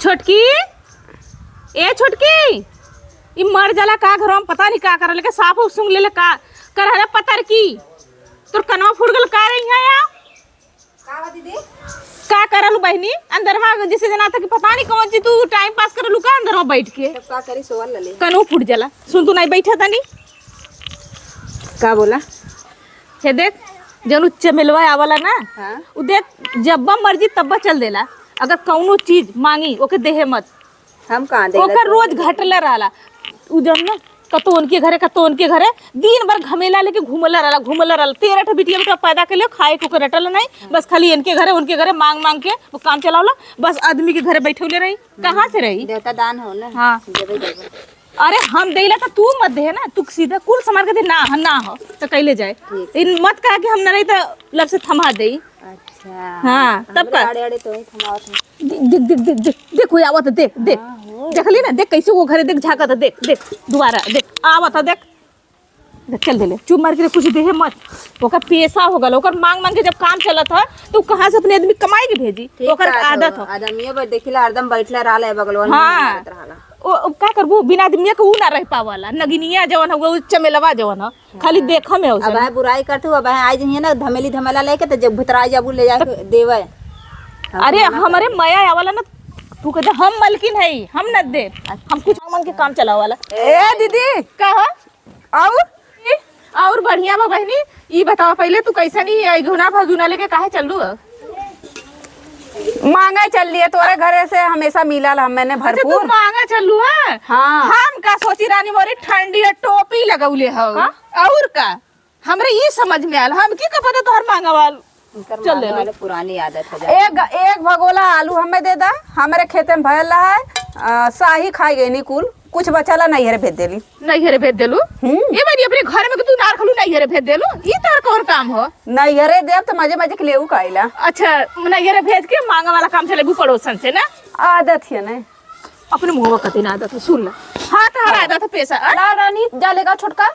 छोटकी ए छोटकी ई मर जाला का घर में पता नहीं का कर लेके साफ सुंग ले का कर हरा पतर की तोर कनवा फुट गल का रही है या का दीदी का करलू बहनी अंदर में जैसे जना था कि पता नहीं कौन सी तू टाइम पास करलू का अंदर में बैठ के तब का करी सोवल ले कनवा फुट जाला सुन तू नहीं बैठा था नहीं का बोला हे देख जन उच्च मिलवा आवला ना हां उ देख जब मर्जी तब चल देला अगर कौनो चीज मांगी ओके देहे मत हम कहां दे ओकर रोज घटला रहला उ जब ना कतो उनके घरे दिन भर घमेला लेके घूमला रहला 13 ठो बिटिया बेटा पैदा के ले खाए को रटल नहीं बस खाली उनके घरे मांग मांग के वो काम चलावला बस आदमी के घरे बैठे रही कहाँ से रही देवता दान हो ना हाँ देबे अरे हम देला तो तू मत दे ना तू सीधा कुल सामान के दे ना हो तो कैले जाए इन मत कहा कि हम ना नहीं तो लब से थमा दे अच्छा हाँ तब का आड़े आड़े तो ही थमावत है देख कोई आवत देख देखली ना देख कैसे वो घरे देख झाका देख दोबारा देख आवत देख चल दे ले चुप मार के कुछ दे मत ओकर पैसा हो गल ओकर मांग मांग के जब काम चलत है तो कहां से अपने आदमी कमाई के भेजी ओकर आदत हो आदमी बस देखिला हरदम बैठला रहला बगलवा हाँ ओ का करबू बिना आदमी के ऊ ना रह पावाला नगिनिया जवन हो चमेलवा जवन हो खाली देख में अब है बुराई करते अब है आज नहीं ना धमेली धमेला लेके तो जब भुतरा जाबू ले जाके देवे अरे हमारे माया आवला ना तू कहते हम मलकिन है हम न दे हम कुछ मांग के काम चलावाला ए दीदी कहा और बढ़िया बा बहनी ई बताओ पहले तू कैसा नहीं घुना भगुना लेके काहे चलू मांगा चल लिए तोरे घरे से हमेशा मिला मैंने भरपूर तू मांगा चलू है हाँ हम का सोची रानी मोरी ठंडी टोपी लगौले हो और का हमरे ये समझ में आल हम की का पता तोहर मांगवाल चल ले पुरानी आदत है एक भगोला आलू हमें दे दा हमारे खेते में भयल रहा है शाही खाई गई नी कुल कुछ बचाला नहीं हरे भेज देली नहीं हरे भेज देलू ये बारी अपने घर में तू नार खलू नहीं हरे भेज देलू ई तोर कौन काम हो नहीं हरे देव तो मजे मजे के लेऊ काइला अच्छा नहीं हरे भेज के मांगा वाला काम चलेबू पड़ोसन से ना आदत है ना अपने मुंह कते ना आदत सुन ले हां तारा आदत पैसा ला रानी जा लेगा छोटका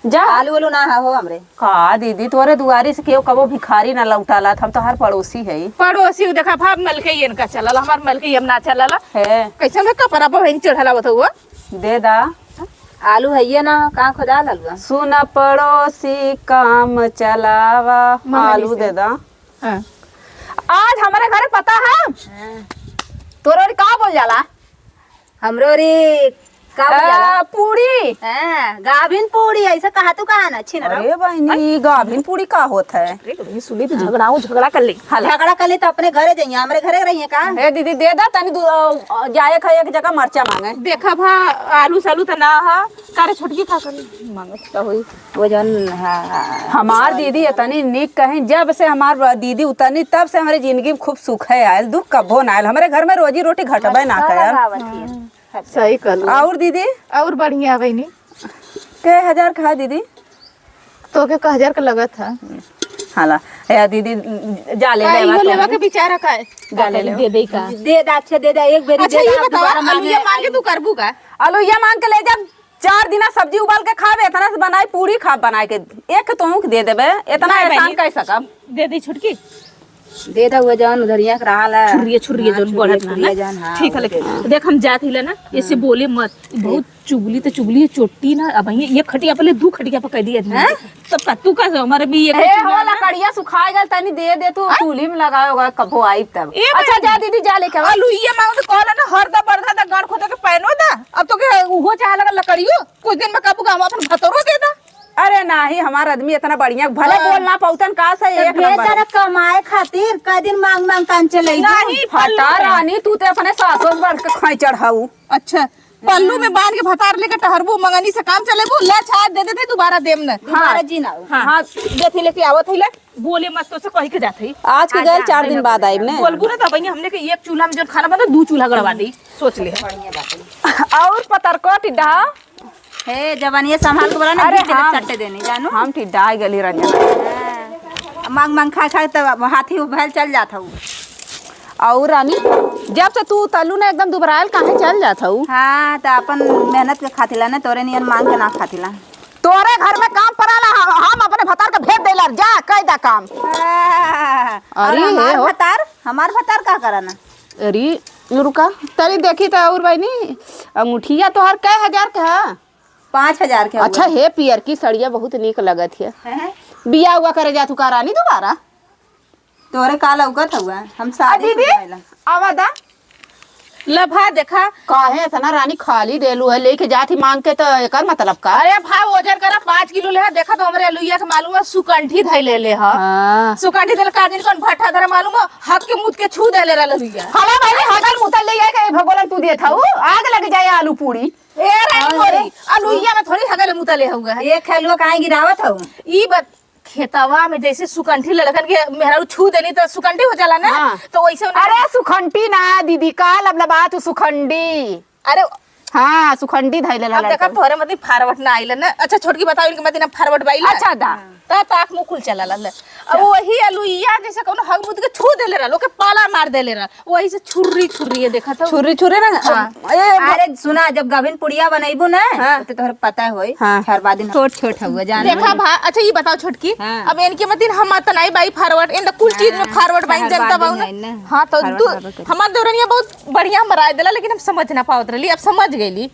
जा आलू वालू ना हो हमरे का दीदी तोरे दुआरी से केहू कबो भिखारी ना लौटाला हम तो हर पड़ोसी है पड़ोसी देखा भाव मल के ये इनका चलल हमार मल के हम ना चलल है कैसे में कपड़ा पर वहीं चढ़ला बतुआ दे दा आलू है ये ना का खुदा ललवा सुन पड़ोसी काम चलावा आलू दे दा हां आज हमारे घर पता है तोरे का बोल जाला हमरो रे का बोल जाला पूरी हां गाभिन पूरी ऐसा कहा तू कहा ना छिन अरे बहनी गाभिन पूरी का होत है अरे सुनी तो झगड़ा कर ले झगड़ा कर ले तो अपने घरे जाइए हमरे घरे रहिए का हे दीदी दे दा तनी जाए खाए एक जगह मरचा मांगे देखा भा आलू सालू त ना हा कारे छोटकी खा कर मांगत का होई वो जन हमार दीदी इतनी निक कहीं जब से हमार दीदी उतनी तब से हमारी जिंदगी में खूब सुख है आयल दुख कबो ना आयल हमारे घर में रोजी रोटी घटबे ना कर सही कर और दीदी और बढ़िया बहनी के हजार का दीदी तो के 1000 का लगत था हाला या दीदी जा ले लेवा के बेचारा का जा ले दे दे का दे दा अच्छा दे दा एक बेरी अच्छा ये बताओ आलूया मांगे तू करबू का आलूया मांग के ले जा 4 दिन सब्जी उबाल के खावे इतना से बनाई पूरी खा बनाए के एक तो दे देबे इतना एहसान कर सकब दे दे छुटकी दे दा हुआ जान उधरिया के रहा ला छुरिया जोन बढ़त ना ठीक है लेकिन देख हम जात हिला ना ऐसे बोले मत बहुत चुगली चोटी ना अब ये खटिया पहले 2 खटिया पर कह दिया तब का तू का हमारे भी ये वाला कड़िया सुखा गल तनी दे तू चूल्ही में लगाओगा कबो आई तब अच्छा जा दीदी जा लेके आलू ये मांग तो कहला ना हरदा बरदा दा गाड़ खोदा के पैनो दा अब तो के उहो चाह लगा लकड़ियो कुछ दिन में काबू का हम अपन भतरो दे दा अरे नहीं हमारा आदमी इतना बढ़िया भले बोलना पौतन का से एक नंबर कमाए खातिर का दिन मांग मांग कान चले नहीं फटा रानी तू ते अपने सासों भर के खाई चढ़ाऊ अच्छा पल्लू में बांध के भतार लेके टहरबू मंगनी से काम चलेबू ले छाड़ दे देते दोबारा देम न दोबारा जी ना हां देथी लेके आवत हिला बोले मत तो से कह के जात है आज के गल 4 दिन बाद आइब ने बोलबू ना तब हमने के एक चूल्हा में जब खाना बना 2 चूल्हा गड़वा दी सोच ले और पतर को टिड्डा हे जवानी संभाल के बोला ना अरे चट्टे देनी जानू हम टिड्डा गली रंजना मांग मांग खा खा तब हाथी उभल चल जात हूँ और रानी जब से तू तल्लू ने एकदम दुबरायल काहे चल जात हूँ हाँ तो अपन मेहनत के खातिला ना तोरे नियन मांग के ना खातिला तोरे घर में काम पड़ाला हम अपने भतार के भेज देला जा कह दा काम अरे हमार भतार का कराना अरे रुका तरी देखी तो और बहनी अंगूठिया तोहर कै हजार के है? 5,000 के अच्छा हे पियर की सड़िया बहुत निक लगत है। बिया हुआ करे जा तू का रानी दोबारा तोरे का लौकत हुआ हम शादी दीदी आवादा लभा देखा काहे इतना रानी खाली देलू है लेके जाती मांग के तो एकर मतलब का? अरे भाई वजन करा 5 किलो ले देखा तो हमरे लुइया के मालूम है सुकंठी धैले ले ह हाँ। सुकंठी धैले का दिन कौन भट्ठा धरे मालूम है हक के मुद के छू देले रह लुइया। हला भाई होटल मुतल ले के भगोलन तू देत हऊ आग लग जाए आलू पूरी ए रानी मोरी लुइया में थोड़ी हगले मुतले होगा ये खेलुआ काहे गिरावत हूँ? ई बात खेतवा में जैसे सुकंठी लड़कन के मेहरारू छू देनी तो सुकंठी हो जाला ना। हाँ। तो वैसे अरे सुखंडी ना दीदी का लबलबा तू सुखंडी। अरे हाँ सुखंडी धैले अब देखा तोहरे मत फारवट ना आइल ना। अच्छा छोटकी बताओ इनके मत ना फारवट बाइल अच्छा दा ताक मुंह खुल चला ला अब वही अलुइया जैसे कोनो हग मुद के छू देले रहा लोग के पाला मार देले रहा वही से छुर्री छुर्री देखा था छुरी छुरी ना। अरे सुना जब गाभिन पुड़िया बनैबू ना तो तोहरे पता होई हर बाद दिन छोट छोट हुआ जान देखा भा। अच्छा ये बताओ छोटकी अब इनके मत हम त नहीं बाई फारवर्ड इन कुल चीज में फारवर्ड बाई जनता बाऊ ना। हां तो हमार देवरनिया बहुत बढ़िया मराय देला लेकिन हम समझ ना पावत रहली अब समझ गईली।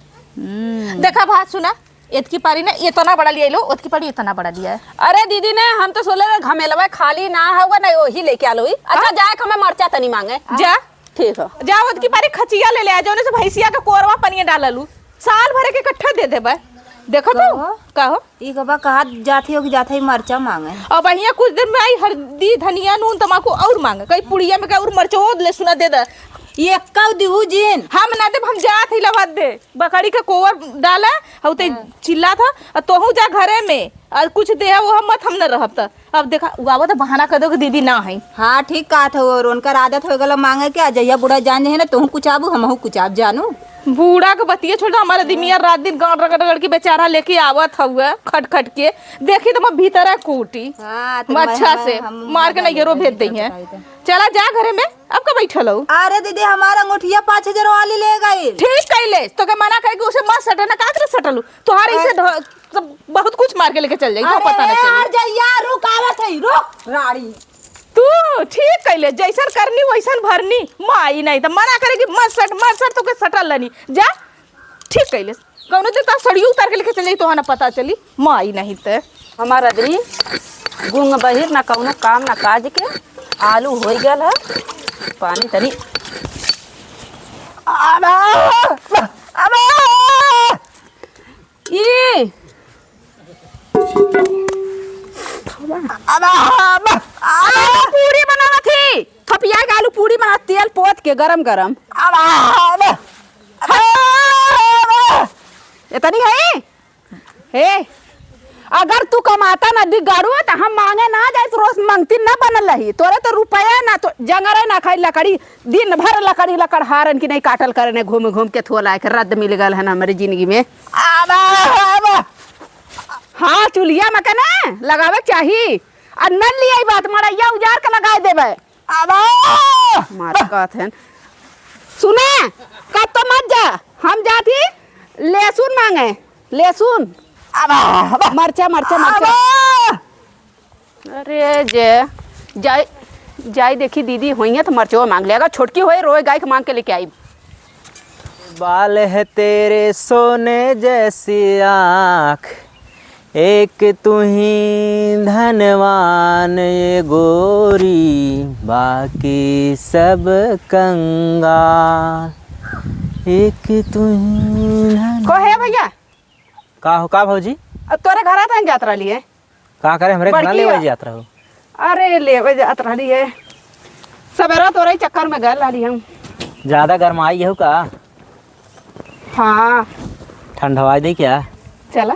देखा भा सुना इतकी पारी ना इतना बड़ा लिया लो उतकी पारी इतना बड़ा दिया है। अरे दीदी ने हम तो सोले घमेलवा खाली ना होगा ना वही लेके आलो। अच्छा जाए हमें मरचा तनी मांगे जा ठीक है जा उतकी पारी खचिया ले ले आ जाओ से भैंसिया का कोरवा पनिया डाललू साल भरे के इकट्ठा दे देबे। देखो तो कहो ई कबा कहा जाती हो कि जाते ही मरचा मांगे अब बढ़िया कुछ दिन में आई हल्दी धनिया नून तमाकू और मांगे कई पुड़िया में का और मरचो ले सुना दे दे ये कब दिहू जिन हम ना दे हम जात ही लवा दे बकरी का कोवर डाला हउ ते चिल्ला था और तोहू जा घरे में और कुछ दे वो हम मत हम न रहब त अब देखा उगावा तो बहाना कर दो कि दीदी ना है। हाँ ठीक कहा था और उनका आदत हो गला मांगे के जहिया बूढ़ा जान है ना तुम कुछ आबू हम कुछ आप जानू बूढ़ा के बतिया छोड़ हमारे दिमिया रात दिन गांव रगड़ रगड़ के बेचारा लेके आवत हुआ खट खट के देखी तो मैं भीतर है कूटी अच्छा से मार के नहीं भेज दी है। चला जा घरे में अब का बैठल हो। अरे दीदी हमारा अंगूठिया 5,000 वाली ले गई। ठीक कैले तो के मना करे कि उसे मत सटना का करे सटलू तुम्हारे इसे बहुत कुछ मार के लेके चल जाई तो पता नहीं चली जइया रुक आवत है रुक राड़ी तू ठीक कैले जैसन करनी वैसन भरनी माई नहीं तो मना करे कि मत सट तो के सटल लनी जा ठीक कैले कौनो दिन तो सड़ी उतार के लेके चल जाई तो ना पता चली माई नहीं तो हमार आदमी गुंग बहिर ना कौनो काम ना काज के आलू हो गल है पानी तनी ई पूरी बनावा थी थपिया के आलू पूरी बना तेल पोत के गरम गरम इतनी है हे अगर तू कमाता ना दिगाड़ू तो हम मांगे ना जाए तो रोज मांगती ना बनल रही तोरे तो रुपया ना तो जंगरे ना खाई लकड़ी दिन भर लकड़ी लकड़ हारन की नहीं काटल करे घूम घूम के थोला के रद्द मिल गल है ना हमारी जिंदगी में। हाँ चूल्हिया में कहना लगावे चाहिए और न लिया बात मड़ैया उजार के लगा देवे सुने कब तो मत जा हम जाती लहसुन मांगे लहसुन मरचा मरचा मरचा। अरे जे जाई जाई देखी दीदी होइए तो मरचो मांग लेगा छोटकी होए रोए गाय के मांग के लेके आई। बाल है तेरे सोने जैसी आँख एक तू ही धनवान ये गोरी बाकी सब कंगाल एक तू ही को है भैया का हो का भौजी तोरे घर आता जात रही है का करे हमरे घर ले यात्रा हो। अरे ले जात रही है सवेरा तोरे चक्कर में गल रही हम ज्यादा गरमाई हो का हाँ ठंडवाई दे क्या चला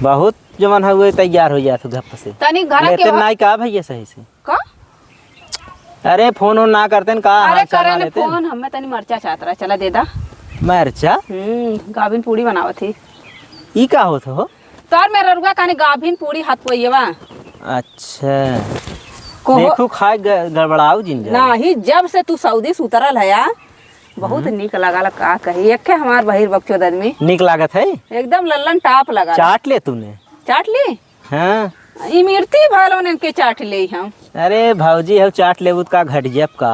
बहुत जमन हुए तैयार हो जात घर से तनी घर लेते के नहीं का भैया सही से का अरे फोन ना करते का अरे हाल चाल ना करे लेते फोन हमें तनी मरचा चाहत रहा चला दे दा मरचा गाभिन पूड़ी बनावत थी ई का होत हो तोर मेरा रुआ काने गाभिन पूड़ी हाथ पोइएवा अच्छा देखो खाए गड़बड़ाऊ जिंजर नहीं जब से तू सऊदी सुतरल है बहुत निक लगा का कही एक हमार बहिर बक्चोद आदमी निक लागत है एकदम लल्लन टाप लगा चाट ले तूने चाट ली हाँ इमरती भालो ने के चाट ले हम अरे भौजी हम चाट लेबू का घट जेब का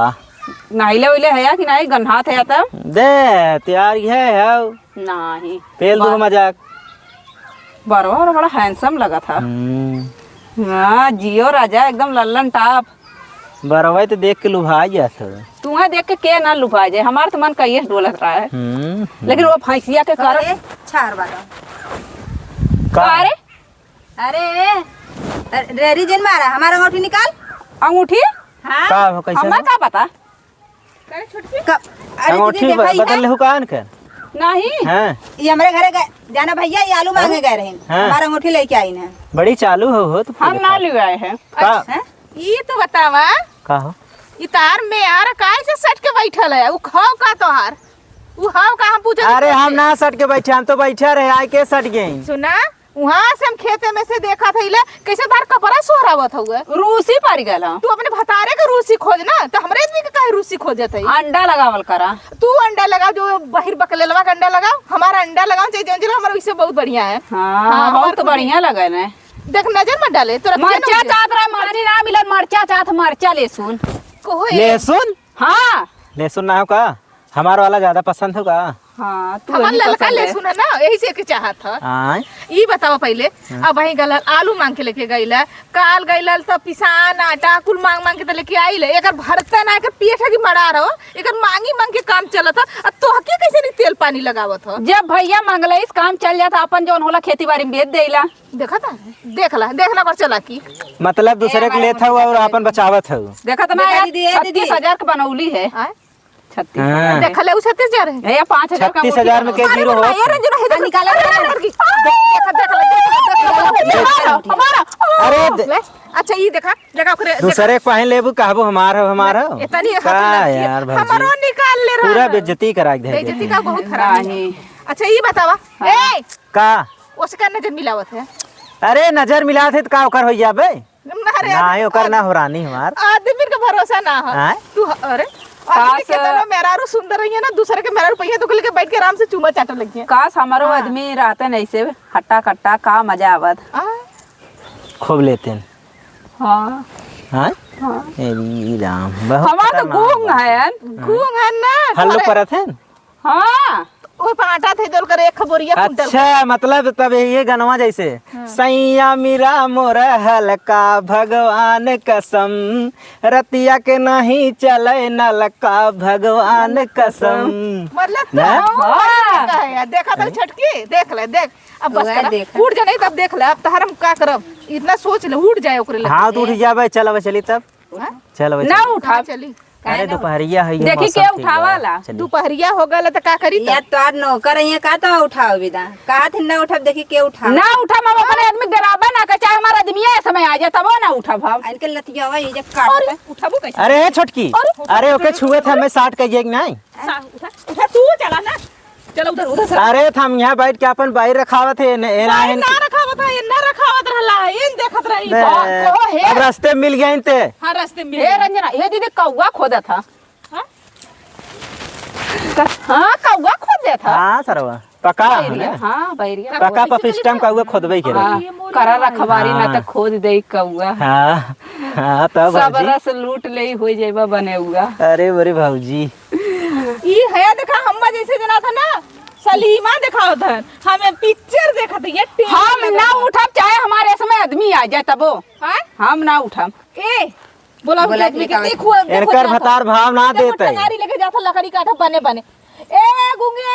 नहिले उहिले है कि नहीं गन्हात है तब दे तैयार है नहीं फेल दो मजाक। बरवा बड़ा हैंडसम लगा था। हाँ जियो राजा एकदम लल्लन टाप। बरवा तो देख के लुभा गया था। तुम्हें देख के ना लुभा जाए, हमारा तो मन कहीं डोलत रहा है। लेकिन वो भैंसिया के कर छार वाला अरे अरे रेरी जिन मारा हमारा अंगूठी निकाल। अंगूठी हाँ का हो कैसे हमें क्या पता अंगूठी बदल हो कान कर नहीं। हाँ ये हमारे घरे गए जाना भैया, ये आलू मांगे गए रहे हमारा अंगूठी लेके आई ना। बड़ी चालू हो तो हम ना ले आए हैं। का ये तो बतावा का हो इतार में यार काय से सट के बैठल है उ खाओ का तोहार उ हाव का हम पूछे। अरे हम ना सट के बैठे, हम तो बैठे रहे आए के सट गए। सुना वहां से हम खेते में से देखा था इले कैसे तार कपड़ा सोहरावत हुआ। रूसी पड़ गया तू अपने भतारे के रूसी खोज ना तो हमरे आदमी के काहे रूसी खोजत है। अंडा लगावल करा। तू अंडा लगा जो बाहर बकलेलवा का अंडा लगाओ, हमारा अंडा लगाओ चाहिए जंजला हमारा इससे बहुत बढ़िया है। हाँ बहुत बढ़िया लगा ना। देख नजर मत डाले तोरा मरचा चाहत रहा मर्ची ना मिलन मरचा चाहत मरचा लहसुन। कोहो लहसुन हाँ लहसुन ना हो का हमारा वाला ज्यादा पसंद होगा। हाँ तू हमार वही ललका पसंद है। लहसुन है ना यही से के चाहत था। आय ई बताओ पहले अब वही गलल आलू मांग के लेके गईला काल गईला तो पिसान आटा कुल मांग मांग के तो लेके आइले एकर भरता ना एकर पेट है कि मरा रहो एकर मांगी मांग के काम चलत है। अब तो हके कैसे नहीं तेल पानी लगावत हो। जब भैया मंगले इस काम चल जाता अपन जौन होला खेती बाड़ी में बेच देला। देखा था देखना कर चला की मतलब दूसरे के लेता हुआ और अपन बचावत हो। देखा तो ना देखा दीदी, 36,000 की बनौली है। आय? 36 देख ले 36,000 है या 5,000 का 36,000 में के जीरो हो। निकाला अरे अच्छा ये देखा लगा करे दूसरे के पहन लेबू कहबो हमारा इतनी का यार हमारो भाजी निकाल ले रहा पूरा बेइज्जती करा दे बेइज्जती का बहुत खराब है। नहीं अच्छा ये बतावा ए का उसका नजर मिलावत है। अरे नजर मिला थे तो का ओकर हो जाबे अरे ना ओकर ना हो रानी हमार आदमी का भरोसा ना है आय? तू अरे आदमी कितना मेरारू सुंदर है ना दूसरे के मेरारू पहिया तो लेके बैठ के आराम से चूमा चाटने लगी है। काश हमारो आदमी रहते नहीं से हट्टा कट्टा का मजा आवत। खूब लेते हैं। हाँ हाँ एरी राम बहुत हमारा तो गूंग है। घूंग है ना हल्लू परत है। हाँ वो पाटा थे दोल कर एक खबोरिया कुंटल अच्छा मतलब तब ये गनवा जैसे सैया मेरा मोर हल्का भगवान कसम रतिया के नहीं चले नलका भगवान कसम। मतलब ना? देखा था छटकी देख ले देख अब बस वह कर देख। उठ जा नहीं तब देख ले अब तो हम का करब इतना सोच ले उठ जाए ओकरे हाँ तो उठ जाबे चल चली तब चल ना उठा चली अरे दोपहरिया है ये देखी मौसम के ठीक बा। उठावाला। चली। दोपहरिया हो गल तो का करी या तो आज नौकर है का तो उठाओ विदा कहा थी ना उठब देखी के उठाओ ना उठा हम अपने आदमी गराबा ना का चाहे हमारा आदमी ये समय आ जाए तब ना उठा भाव। इनके लतियावा ये जब काट उठाबो कैसे अरे हे छोटकी अरे ओके छुए थे हमें 60 कहिए कि नहीं। उठा तू चला ना चलो उधर उधर से अरे हम यहाँ बैठ के अपन बाहर रखावत है ना रखावत है ना रखावत रहला इन देखत रही अब रास्ते मिल गए इनते। हां रास्ते में हे रंजना ये दीदी कौवा खोदा था। हां हाँ कौवा खोदा था। हाँ सरवा पका हाँ बैरिया पका पपिस्टम का हुआ खोदबे के हाँ, करा रखवारी ना तो खोद दे कौवा। हाँ हाँ तब सब भाजी रस लूट ले हो जाएगा बने हुआ। अरे बड़े भाऊजी ई है देखा हम्मा जैसे जना था ना सलीमा दिखाओ था हमें पिक्चर देखा था ये हम ना उठब चाहे हमारे समय आदमी आ जाए तबो हां हम ना उठब। ए बोला बोला आदमी के निकाल। देखो इनकर भतार भाव ना देते टंगारी लेके जाता लकड़ी काटा बने बने ए गुंगे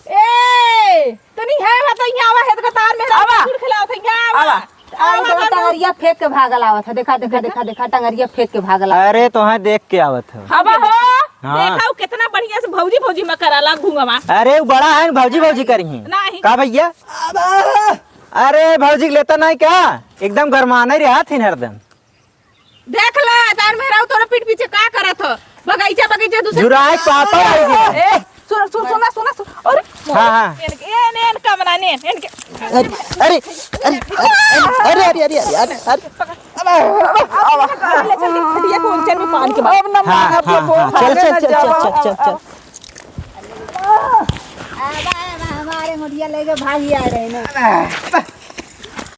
ए तो नहीं है बता यहां आवा है तो तार में छुड़ खिलाओ था यहां आवा आवा टंगरिया फेंक के भागल आवत है देखा देखा देखा देखा टंगरिया फेंक के भागल अरे तो हाँ देख के आवत हो। अब हो हाँ देखा कितना बढ़िया से भौजी भौजी में कराला घूंगवा अरे वो बड़ा है भौजी भौजी करी नहीं का भैया अरे भौजी लेता नहीं क्या एकदम गरमाना ही रहा थी हरदम। देख ले तार मेरा तोरा पीठ पीछे का करत हो बगीचा बगीचा दूसरे जुराई पापा आई गया। ए सुन सुन सुन सुन अरे हाँ हाँ एन कमरा ने इनके अरे अरे अरे अरे अरे अरे अरे ले चल खटिया को ऊंचे में पान के बाद हाँ हाँ चल चल चल चल चल चल हमारे मुड़िया लेके भागी आ रहे हैं